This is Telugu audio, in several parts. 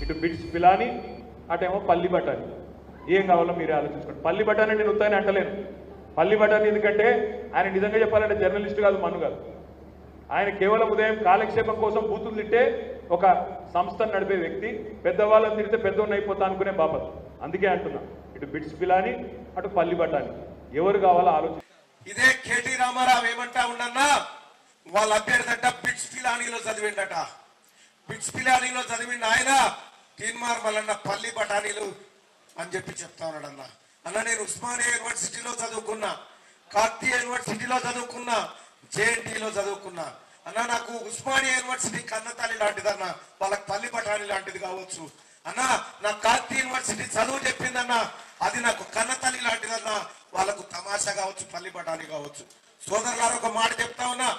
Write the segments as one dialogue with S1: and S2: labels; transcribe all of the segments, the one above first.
S1: ఇటు బిట్స్ పిలాని అటేమో పల్లి బఠానీ. ఏం కావాలో మీరే ఆలోచించుకోండి. పల్లి బఠానీ నేను ఉత్తాని అంటలేను. పల్లి బఠానీ ఎందుకంటే ఆయన నిజంగా చెప్పాలంటే జర్నలిస్ట్ కాదు, మన్ను కాదు. ఆయన కేవలం ఉదయం కాలక్షేపం కోసం బూతులు తిట్టే ఒక సంస్థను నడిపే వ్యక్తి. పెద్దవాళ్ళని తిడితే పెద్దోడిని అయిపోతా అనుకునే బాపత్. అందుకే అంటున్నా, ఇటు బిట్స్ పిలాని అటు పల్లి బఠానీ ఎవరు కావాలో ఆలోచించ.
S2: ఇదే కేటీ రామారావు ఏమంటా ఉండన్నా, వాళ్ళ అభ్యర్థట బిట్స్ పిలానీలో చదివిండట. బిట్స్ పిలానీలో చదివిండ ఆయన తీన్మార్ మల్లన్న పల్లి బఠానీలు అని చెప్పి చెప్తా ఉన్నాడన్న. అన్న నేను ఉస్మానియా యూనివర్సిటీలో చదువుకున్నా, కాకతీయ యూనివర్సిటీలో చదువుకున్నా, జేఎన్టీలో చదువుకున్నా. అన్న నాకు ఉస్మానియా యూనివర్సిటీ కన్నతల్లి లాంటిదన్న, వాళ్ళకి పల్లి బఠానీ లాంటిది కావచ్చు. అన్న నాకు కాకతీయ యూనివర్సిటీ చదువు చెప్పిందన్న, అది నాకు కన్నతల్లి లాంటిదన్న, వాళ్ళకు తమాషా కావచ్చు, పల్లి బఠానీ కావచ్చు. సోదరులారు ఒక మాట చెప్తా ఉన్నా,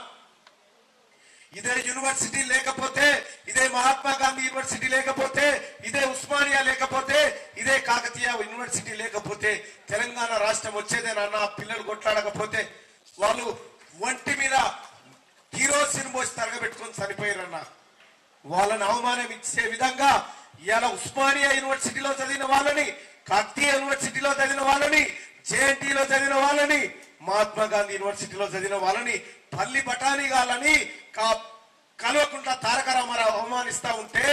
S2: ఇదే యూనివర్సిటీ లేకపోతే, ఇదే మహాత్మా గాంధీ యూనివర్సిటీ లేకపోతే, ఇదే ఉస్మానియా లేకపోతే, ఇదే కాకతీయ యూనివర్సిటీ లేకపోతే తెలంగాణ రాష్ట్రం వచ్చేదేనన్నా. పిల్లలు కొట్లాడకపోతే వాళ్ళు ఒంటి మీద కిరోసిన్ పోసి తరగబెట్టుకొని చనిపోయారన్నా. వాళ్ళని అవమానం ఇచ్చే విధంగా ఇలా ఉస్మానియా యూనివర్సిటీలో చదివిన వాళ్ళని, కాకతీయ యూనివర్సిటీలో చదివిన వాళ్ళని, జేఎన్టీలో చదివిన వాళ్ళని, మహాత్మా గాంధీ యూనివర్సిటీలో చదివిన వాళ్ళని పల్లి బఠానీ గాలని కల్వకుంట్ల తారక రామారావు అవమానిస్తా ఉంటే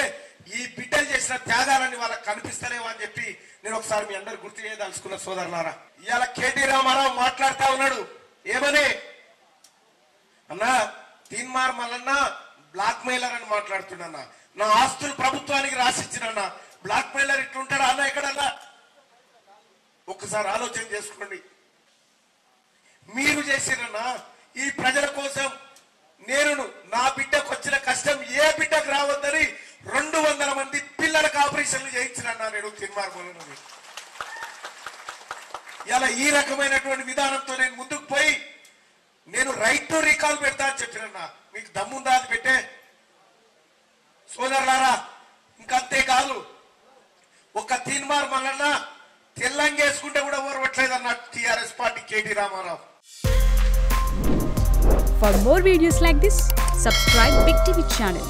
S2: ఈ బిడ్డలు చేసిన త్యాగాలని వాళ్ళకి కనిపిస్తలేవా అని చెప్పి నేను ఒకసారి మీ అందరు గుర్తు చేయదలుచుకున్న సోదరులారా. ఇవాళ కేటీ రామారావు మాట్లాడుతా ఉన్నాడు ఏమని, అన్నా తీన్మార్ మల్లన్న బ్లాక్ మెయిలర్ అని మాట్లాడుతున్నా. నా ఆస్తులు ప్రభుత్వానికి రాసిచ్చినన్నా. బ్లాక్ మెయిలర్ ఇట్లుంటాడా అన్న ఎక్కడన్నా? ఒక్కసారి ఆలోచన చేసుకోండి. మీరు చేసిరన్నా ఈ ప్రజల కోసం. నేను నా బిడ్డకు వచ్చిన కష్టం ఏ బిడ్డకు రావద్దని 200 మంది పిల్లలకు ఆపరేషన్లు చేయించినన్నా నేను తీన్మార్ మల్లన్నని. ఇలా ఈ రకమైనటువంటి విధానంతో నేను ముందుకు పోయి నేను రైట్ టు రీకాల్ పెడతా అని చెప్పినన్నా. మీకు దమ్ముందా అది పెట్టే? సోదరులారా, ఇంకంతే కాదు, ఒక తీన్మార్ మల్లన్న తెల్లంగేసుకుంటే కూడా ఓర్వట్లేదన్న TRS party KT Ramarao.
S3: For more videos like this, subscribe Big TV channel.